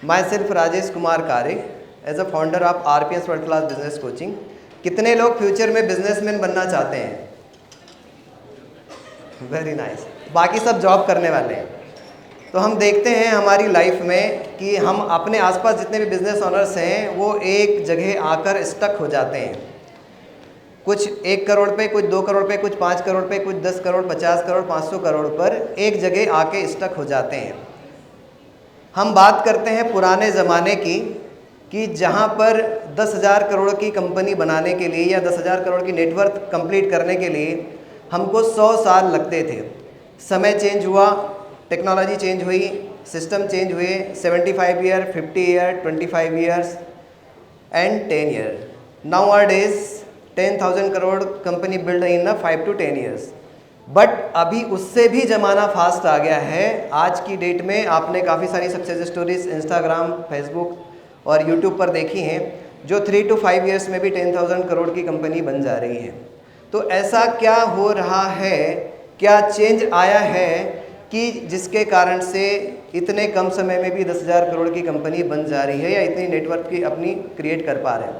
My self Rajesh Kumar कारे as a founder of RPS world class business coaching. कितने लोग future में बिजनेसमैन बनना चाहते हैं? Very nice. बाकी सब जॉब करने वाले हैं। तो हम देखते हैं हमारी लाइफ में कि हम अपने आसपास जितने भी बिजनेस ओनर्स हैं वो एक जगह आकर स्टक हो जाते हैं। कुछ 1 करोड़ पे, कुछ 2 करोड़ पे, कुछ 5 करोड़ पे, कुछ 10 करोड़, 50 करोड़, 500 करोड़ पर एक जगह आके स्टक हो जाते हैं। हम बात करते हैं पुराने ज़माने की कि जहाँ पर 10,000 करोड़ की कंपनी बनाने के लिए या 10,000 करोड़ की नेटवर्थ कंप्लीट करने के लिए हमको 100 साल लगते थे। समय चेंज हुआ, टेक्नोलॉजी चेंज हुई, सिस्टम चेंज हुए। 75 year, 50 year, 25 years and 10 year. Now are days 10,000 crore company build in 5 to 10 years. But अभी उससे भी ज़माना फास्ट आ गया है। आज की डेट में आपने काफ़ी सारी सक्सेस स्टोरीज इंस्टाग्राम, फेसबुक और यूट्यूब पर देखी हैं जो 3 to 5 ईयर्स में भी 10,000 करोड़ की कंपनी बन जा रही है। तो ऐसा क्या हो रहा है, क्या चेंज आया है कि जिसके कारण से इतने कम समय में भी 10,000 करोड़ की कंपनी बन जा रही है या इतनी नेटवर्क की अपनी क्रिएट कर पा रहे हैं?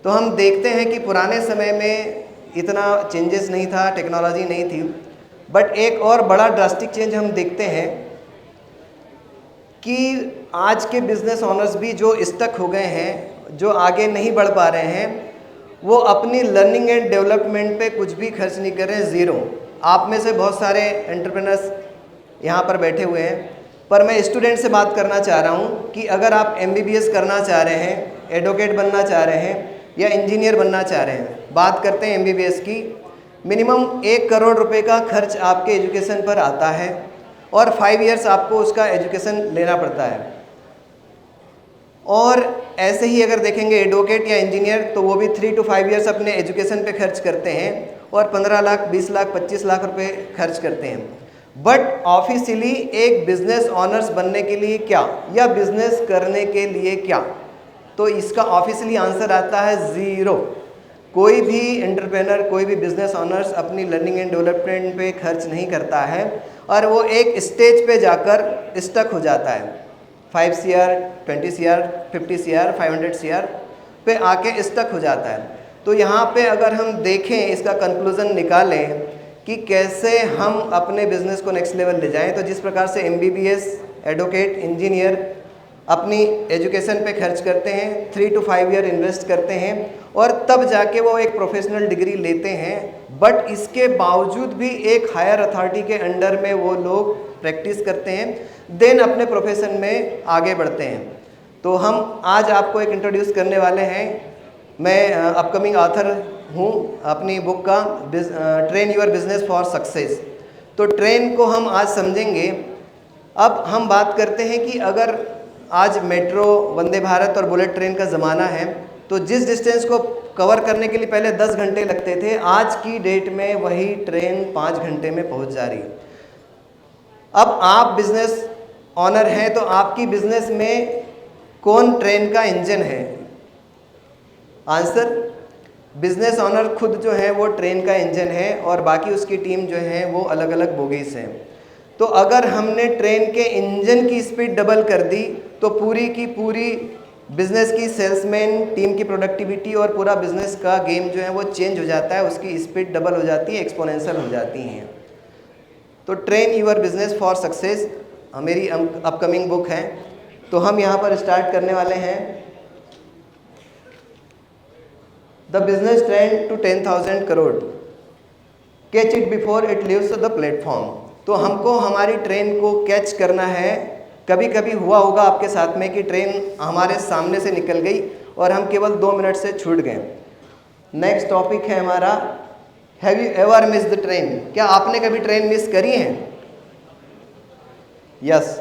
तो हम देखते हैं कि पुराने समय में इतना चेंजेस नहीं था, टेक्नोलॉजी नहीं थी। बट एक और बड़ा ड्रास्टिक चेंज हम देखते हैं कि आज के बिजनेस ओनर्स भी जो स्टक हो गए हैं, जो आगे नहीं बढ़ पा रहे हैं, वो अपनी लर्निंग एंड डेवलपमेंट पे कुछ भी खर्च नहीं कर रहे हैं, ज़ीरो। आप में से बहुत सारे एंटरप्रेनर्स यहाँ पर बैठे हुए हैं, पर मैं स्टूडेंट से बात करना चाह रहा हूँ कि अगर आप MBBS करना चाह रहे हैं, एडवोकेट बनना चाह रहे हैं या इंजीनियर बनना चाह रहे हैं, बात करते हैं MBBS की, मिनिमम 1 करोड़ रुपए का खर्च आपके एजुकेशन पर आता है और 5 ईयर्स आपको उसका एजुकेशन लेना पड़ता है। और ऐसे ही अगर देखेंगे एडवोकेट या इंजीनियर, तो वो भी 3 to 5 ईयर्स अपने एजुकेशन पे खर्च करते हैं और 15 लाख, 20 लाख, 25 लाख रुपए खर्च करते हैं। बट ऑफिशियली एक बिजनेस ऑनर्स बनने के लिए क्या, या बिजनेस करने के लिए क्या? तो इसका ऑफिशियली आंसर आता है ज़ीरो। कोई भी एंटरप्रेनर, कोई भी बिजनेस ऑनर्स अपनी लर्निंग एंड डेवलपमेंट पे खर्च नहीं करता है और वो एक स्टेज पे जाकर स्टक हो जाता है। 5 CR, 20 CR, 50 CR, 500 CR पे आके स्टक हो जाता है। तो यहाँ पे अगर हम देखें, इसका कंक्लूज़न निकालें कि कैसे हम अपने बिजनेस को नेक्स्ट लेवल ले जाएं, तो जिस प्रकार से MBBS, एडवोकेट, इंजीनियर अपनी एजुकेशन पे खर्च करते हैं, 3 to 5 ईयर इन्वेस्ट करते हैं और तब जाके वो एक प्रोफेशनल डिग्री लेते हैं। बट इसके बावजूद भी एक हायर अथॉरिटी के अंडर में वो लोग प्रैक्टिस करते हैं, देन अपने प्रोफेशन में आगे बढ़ते हैं। तो हम आज आपको एक इंट्रोड्यूस करने वाले हैं। मैं अपकमिंग ऑथर हूँ अपनी बुक का, train your business for success. तो ट्रेन को हम आज समझेंगे। अब हम बात करते हैं कि अगर आज मेट्रो, वंदे भारत और बुलेट ट्रेन का ज़माना है, तो जिस डिस्टेंस को कवर करने के लिए पहले 10 घंटे लगते थे, आज की डेट में वही ट्रेन 5 घंटे में पहुंच जा रही है। अब आप बिजनेस ऑनर हैं, तो आपकी बिजनेस में कौन ट्रेन का इंजन है? आंसर, बिजनेस ऑनर खुद जो है वो ट्रेन का इंजन है और बाकी उसकी टीम जो है वो अलग अलग बोगीज हैं। तो अगर हमने ट्रेन के इंजन की स्पीड डबल कर दी तो पूरी की पूरी बिजनेस की सेल्समैन टीम की प्रोडक्टिविटी और पूरा बिजनेस का गेम जो है वो चेंज हो जाता है, उसकी स्पीड डबल हो जाती है, एक्सपोनेंशियल हो जाती हैं। तो train your business for success मेरी अपकमिंग बुक है। तो हम यहाँ पर स्टार्ट करने वाले हैं the business trend to 10,000 crore, catch it before it leaves the platform. तो हमको हमारी ट्रेन को कैच करना है। कभी कभी हुआ होगा आपके साथ में कि ट्रेन हमारे सामने से निकल गई और हम केवल 2 मिनट से छूट गए। नेक्स्ट टॉपिक है हमारा, have you ever miss the train? क्या आपने कभी ट्रेन मिस करी है? यस।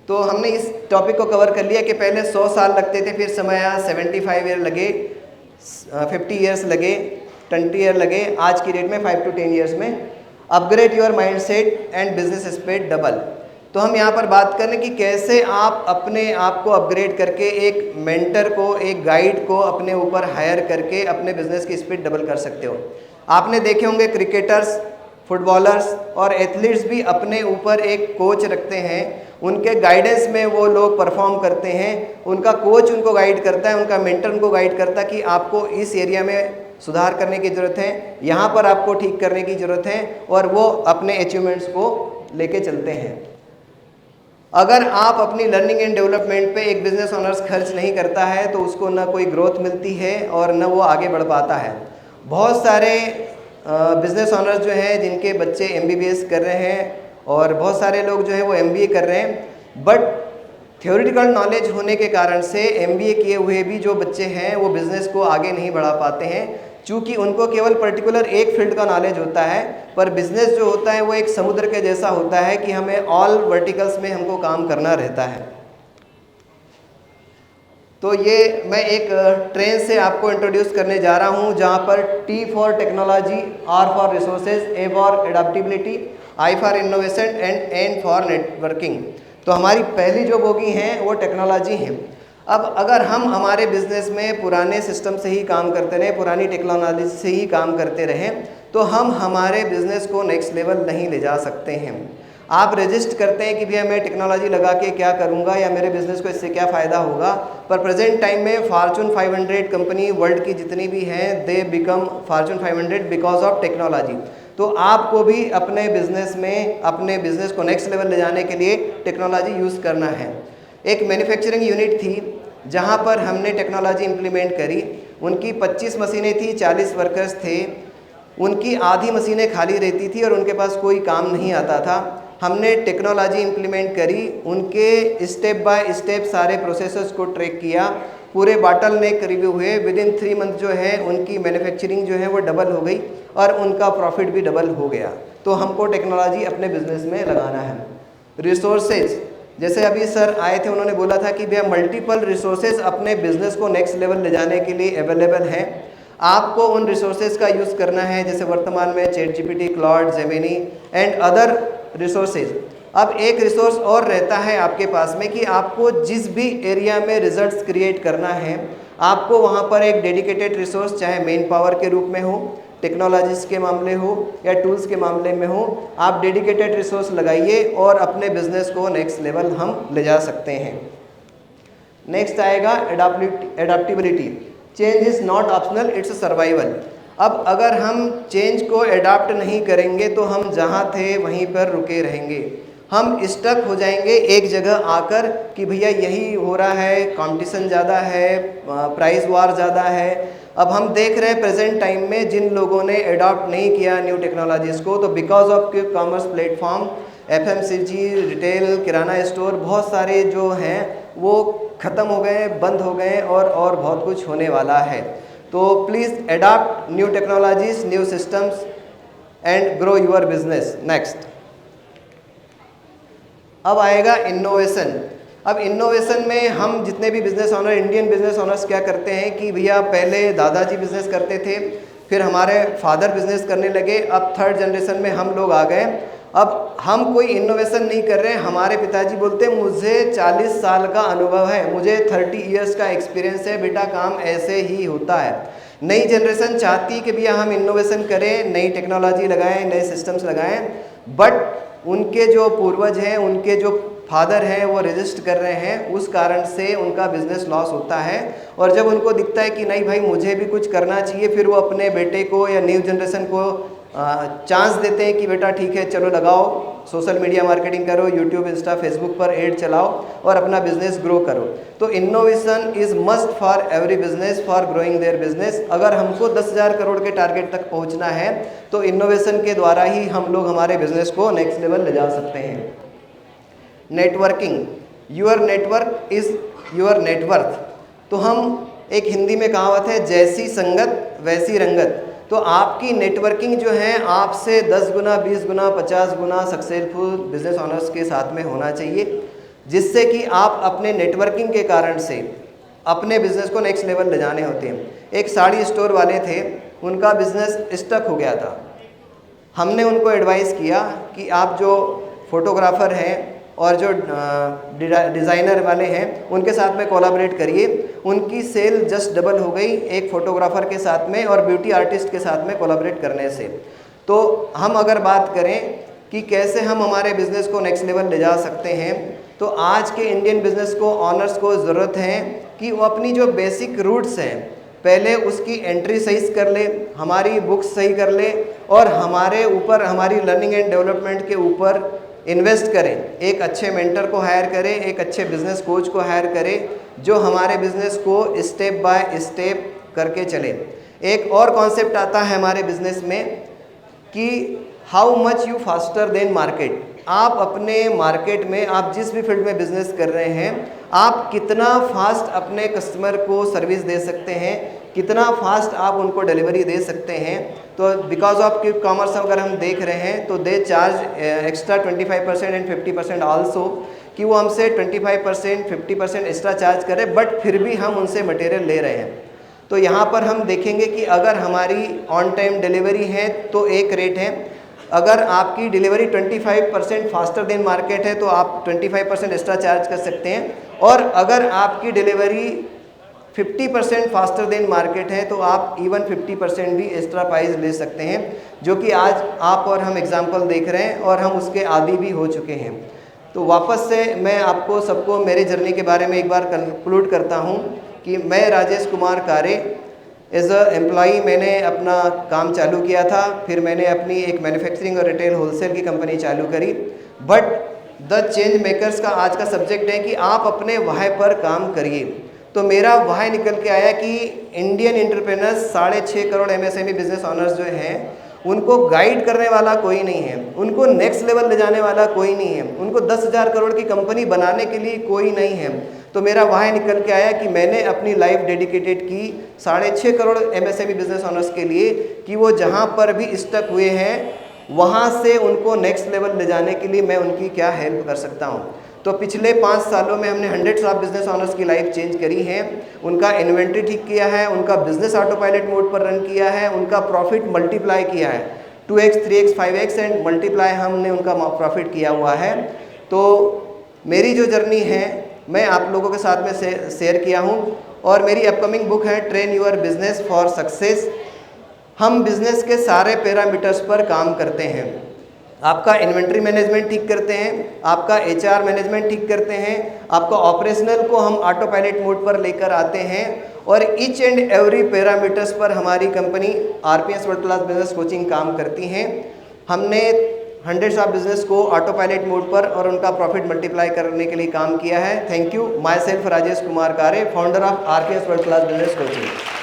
तो हमने इस टॉपिक को कवर कर लिया कि पहले 100 साल लगते थे, फिर समय आया 75 ईयर लगे, 50 ईयर्स लगे, 20 ईयर लगे, आज की डेट में 5 to 10 ईयर्स में upgrade your mindset and business speed double. तो हम यहाँ पर बात करें कि कैसे आप अपने आप को अपग्रेड करके एक मेंटर को, एक गाइड को अपने ऊपर हायर करके अपने बिजनेस की स्पीड डबल कर सकते हो। आपने देखे होंगे क्रिकेटर्स फुटबॉलर्स और एथलीट्स भी अपने ऊपर एक कोच रखते हैं, उनके गाइडेंस में वो लोग परफॉर्म करते हैं, उनका कोच उनको गाइड करता है, उनका मेंटर उनको गाइड करता है कि आपको इस एरिया में सुधार करने की ज़रूरत है, यहाँ पर आपको ठीक करने की ज़रूरत है, और वो अपने अचीवमेंट्स को लेके चलते हैं। अगर आप अपनी लर्निंग एंड डेवलपमेंट पे एक बिजनेस ओनर्स खर्च नहीं करता है तो उसको ना कोई ग्रोथ मिलती है और ना वो आगे बढ़ पाता है। बहुत सारे बिजनेस ओनर्स जो हैं जिनके बच्चे MBBS कर रहे हैं और बहुत सारे लोग जो हैं वो MBA कर रहे हैं, बट थ्योरेटिकल नॉलेज होने के कारण से MBA किए हुए भी जो बच्चे हैं वो बिज़नेस को आगे नहीं बढ़ा पाते हैं, क्योंकि उनको केवल पर्टिकुलर एक फील्ड का नॉलेज होता है। पर बिज़नेस जो होता है वो एक समुद्र के जैसा होता है कि हमें ऑल वर्टिकल्स में हमको काम करना रहता है। तो ये मैं एक ट्रेन से आपको इंट्रोड्यूस करने जा रहा हूँ, जहाँ पर T for technology, R for resources, A for adaptability, I for innovation and N for networking. तो हमारी पहली जो बोगी हैं वो टेक्नोलॉजी है। अब अगर हम हमारे बिजनेस में पुराने सिस्टम से ही काम करते रहें, पुरानी टेक्नोलॉजी से ही काम करते रहें, तो हम हमारे बिजनेस को नेक्स्ट लेवल नहीं ले जा सकते हैं। आप रजिस्ट करते हैं कि भैया मैं टेक्नोलॉजी लगा के क्या करूंगा या मेरे बिजनेस को इससे क्या फ़ायदा होगा, पर प्रेजेंट टाइम में फॉर्चून 500 कंपनी वर्ल्ड की जितनी भी हैं, they become Fortune 500 because of technology. तो आपको भी अपने बिजनेस में अपने बिजनेस को नेक्स्ट लेवल ले जाने के लिए टेक्नोलॉजी यूज़ करना है। एक मैन्युफैक्चरिंग यूनिट थी जहाँ पर हमने टेक्नोलॉजी इम्प्लीमेंट करी। उनकी 25 मशीनें थी, 40 वर्कर्स थे, उनकी आधी मशीनें खाली रहती थी और उनके पास कोई काम नहीं आता था। हमने टेक्नोलॉजी इम्प्लीमेंट करी, उनके स्टेप बाय स्टेप सारे प्रोसेसर्स को ट्रैक किया, पूरे बॉटल नेक रिव्यू हुए। विदिन 3 मंथ जो है उनकी मैन्युफैक्चरिंग जो है वो डबल हो गई और उनका प्रॉफिट भी डबल हो गया। तो हमको टेक्नोलॉजी अपने बिजनेस में लगाना है। रिसोर्सेज, जैसे अभी सर आए थे, उन्होंने बोला था कि भैया मल्टीपल रिसोर्सेज अपने बिजनेस को नेक्स्ट लेवल ले जाने के लिए अवेलेबल हैं। आपको उन रिसोर्सेज का यूज़ करना है, जैसे वर्तमान में ChatGPT, cloud, Gemini and other resources. अब एक रिसोर्स और रहता है आपके पास में कि आपको जिस भी एरिया में रिजल्ट्स क्रिएट करना है, आपको वहाँ पर एक डेडिकेटेड रिसोर्स, चाहे मेन पावर के रूप में हो, टेक्नोलॉजीज के मामले हो या टूल्स के मामले में हो, आप डेडिकेटेड रिसोर्स लगाइए और अपने बिजनेस को नेक्स्ट लेवल हम ले जा सकते हैं। नेक्स्ट आएगा adaptability. Change is not optional, it's survival. अब अगर हम चेंज को एडाप्ट नहीं करेंगे तो हम जहाँ थे वहीं पर रुके रहेंगे। हम स्टक हो जाएंगे एक जगह आकर कि भैया यही हो रहा है, कंपटीशन ज़्यादा है, प्राइस वार ज़्यादा है। अब हम देख रहे हैं प्रेजेंट टाइम में जिन लोगों ने अडॉप्ट नहीं किया न्यू टेक्नोलॉजीज़ को, तो because of quick commerce platform, FMCG, retail, kirana store, बहुत सारे जो हैं वो ख़त्म हो गए, बंद हो गए और बहुत कुछ होने वाला है। तो please adopt new technologies, new systems and grow your business. Next अब आएगा इनोवेशन। अब इनोवेशन में हम जितने भी business honour, Indian business honours क्या करते हैं कि भैया पहले दादाजी बिजनेस करते थे, फिर हमारे फादर बिजनेस करने लगे, अब थर्ड जनरेशन में हम लोग आ गए। अब हम कोई इनोवेशन नहीं कर रहे हैं। हमारे पिताजी बोलते हैं मुझे 40 साल का अनुभव है, मुझे 30 इयर्स का एक्सपीरियंस है, बेटा काम ऐसे ही होता है। नई जनरेशन चाहती कि भैया हम इनोवेशन करें, नई टेक्नोलॉजी लगाएं, नए सिस्टम्स लगाएं, बट उनके जो पूर्वज हैं, उनके जो फादर हैं वो रजिस्ट कर रहे हैं, उस कारण से उनका बिजनेस लॉस होता है। और जब उनको दिखता है कि नहीं भाई मुझे भी कुछ करना चाहिए, फिर वो अपने बेटे को या न्यू जनरेशन को चांस देते हैं कि बेटा ठीक है चलो लगाओ, सोशल मीडिया मार्केटिंग करो, यूट्यूब, इंस्टा, फेसबुक पर एड चलाओ और अपना बिजनेस ग्रो करो। तो innovation is must for every business for growing their business. अगर हमको 10,000 करोड़ के टारगेट तक पहुंचना है तो इनोवेशन के द्वारा ही हम लोग हमारे बिजनेस को नेक्स्ट लेवल ले जा सकते हैं। Networking, your network is your net worth. तो हम एक हिंदी में कहावत है, जैसी संगत वैसी रंगत। तो आपकी नेटवर्किंग जो है आपसे 10 गुना, 20 गुना, 50 गुना सक्सेसफुल बिजनेस ऑनर्स के साथ में होना चाहिए, जिससे कि आप अपने नेटवर्किंग के कारण से अपने बिजनेस को नेक्स्ट लेवल ले जाने होते हैं। एक साड़ी स्टोर वाले थे, उनका बिजनेस स्टक हो गया था। हमने उनको एडवाइस किया कि आप जो फोटोग्राफर हैं और जो डिज़ाइनर वाले हैं उनके साथ में कोलैबोरेट करिए। उनकी सेल जस्ट डबल हो गई एक फ़ोटोग्राफ़र के साथ में और ब्यूटी आर्टिस्ट के साथ में कोलैबोरेट करने से। तो हम अगर बात करें कि कैसे हम हमारे बिज़नेस को नेक्स्ट लेवल ले जा सकते हैं, तो आज के इंडियन बिज़नेस को ऑनर्स को ज़रूरत है कि वो अपनी जो बेसिक रूट्स हैं पहले उसकी एंट्री सही कर ले, हमारी बुक्स सही कर ले और हमारे ऊपर हमारी लर्निंग एंड डेवलपमेंट के ऊपर इन्वेस्ट करें। एक अच्छे मेंटर को हायर करें, एक अच्छे बिजनेस कोच को हायर करें जो हमारे बिजनेस को स्टेप बाय स्टेप करके चले। एक और कॉन्सेप्ट आता है हमारे बिजनेस में कि how much you faster than market. आप अपने मार्केट में, आप जिस भी फील्ड में बिजनेस कर रहे हैं, आप कितना फास्ट अपने कस्टमर को सर्विस दे सकते हैं, कितना फास्ट आप उनको डिलीवरी दे सकते हैं। तो बिकॉज ऑफ क्विक कॉमर्स अगर हम देख रहे हैं तो they charge extra 25% and 50% also, कि वो हमसे 25% 50% एक्स्ट्रा चार्ज करें, बट फिर भी हम उनसे मटेरियल ले रहे हैं। तो यहाँ पर हम देखेंगे कि अगर हमारी ऑन टाइम डिलीवरी है तो एक रेट है, अगर आपकी डिलीवरी 25% फास्टर देन मार्केट है तो आप 25% एक्स्ट्रा चार्ज कर सकते हैं, और अगर आपकी डिलीवरी 50% फास्टर देन मार्केट है तो आप इवन 50% भी एक्स्ट्रा प्राइस ले सकते हैं, जो कि आज आप और हम एग्जांपल देख रहे हैं और हम उसके आदी भी हो चुके हैं। तो वापस से मैं आपको सबको मेरे जर्नी के बारे में एक बार कंक्लूड करता हूँ कि मैं राजेश कुमार कारे एज अ एम्प्लॉई मैंने अपना काम चालू किया था, फिर मैंने अपनी एक मैन्युफैक्चरिंग और रिटेल होलसेल की कंपनी चालू करी। बट द चेंज मेकर्स का आज का सब्जेक्ट है कि आप अपने वाह पर काम करिए। तो मेरा वाह निकल के आया कि Indian entrepreneurs 6.5 crore MSME business honours जो हैं उनको गाइड करने वाला कोई नहीं है, उनको नेक्स्ट लेवल ले जाने वाला कोई नहीं है, उनको 10,000 करोड़ की कंपनी बनाने के लिए कोई नहीं है। तो मेरा वाह निकल के आया कि मैंने अपनी लाइफ डेडिकेटेड की 6.5 करोड़ एमएसएमई बिजनेस ऑनर्स के लिए, कि वो जहाँ पर भी स्टक हुए हैं वहाँ से उनको नेक्स्ट लेवल ले जाने के लिए मैं उनकी क्या हेल्प कर सकता हूँ। तो पिछले 5 सालों में हमने 100 ऑफ बिजनेस ऑनर्स की लाइफ चेंज करी है, उनका इन्वेंट्री ठीक किया है, उनका बिजनेस ऑटो पायलट मोड पर रन किया है, उनका प्रॉफिट मल्टीप्लाई किया है 2x 3x 5x and multiply हमने उनका प्रॉफिट किया हुआ है। तो मेरी जो जर्नी है मैं आप लोगों के साथ में शेयर किया हूँ, और मेरी अपकमिंग बुक है train your business for success. हम बिजनेस के सारे पैरामीटर्स पर काम करते हैं, आपका इन्वेंट्री मैनेजमेंट ठीक करते हैं, आपका एचआर मैनेजमेंट ठीक करते हैं, आपका ऑपरेशनल को हम ऑटो पायलट मोड पर लेकर आते हैं, और ईच एंड एवरी पैरामीटर्स पर हमारी company RPS world class business coaching काम करती हैं। हमने 100 ऑफ बिजनेस को ऑटो पायलट मोड पर और उनका प्रॉफिट मल्टीप्लाई करने के लिए काम किया है। Thank you. Myself Rajesh Kumar Kare, founder of RPS world class business coaching.